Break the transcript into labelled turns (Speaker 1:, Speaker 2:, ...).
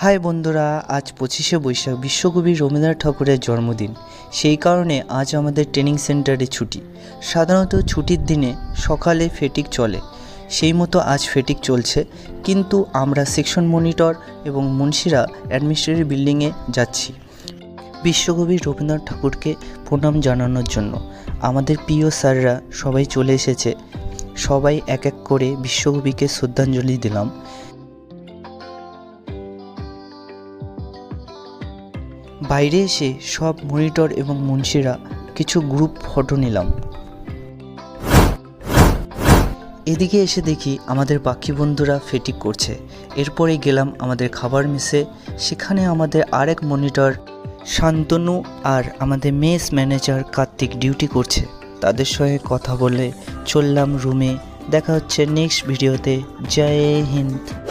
Speaker 1: High বন্ধুরা, আজ 25শে বৈশাখ বিশ্বকবি রবীন্দ্রনাথ ঠাকুরের জন্মদিন। সেই কারণে আজ আমাদের ট্রেনিং সেন্টারে ছুটি। সাধারণত ছুটির দিনে সকালে ফেটিক চলে, সেই মতো আজ ফেটিক চলছে, কিন্তু আমরা সেকশন মনিটর এবং মুন্সিরা অ্যাডমিনিস্ট্রেটিভ বিল্ডিংয়ে যাচ্ছি বিশ্বকবি রবীন্দ্রনাথ ঠাকুরকে প্রণাম জানানোর জন্য। আমাদের প্রিয় স্যাররা সবাই চলে এসেছে, সবাই এক এক করে বিশ্বকবিকে শ্রদ্ধাঞ্জলি দিলাম। বাইরে এসে সব মনিটর এবং মুন্সিরা কিছু গ্রুপ ফটো নিলাম। এদিকে এসে দেখি আমাদের বাকি বন্ধুরা ফেটিক করছে। এরপরে গেলাম আমাদের খাবার মেসে, সেখানে আমাদের আরেক মনিটর শান্তনু আর আমাদের মেস ম্যানেজার কার্তিক ডিউটি করছে। তাদের সঙ্গে কথা বলে চললাম রুমে। দেখা হচ্ছে নেক্সট ভিডিওতে। জয় হিন্দ।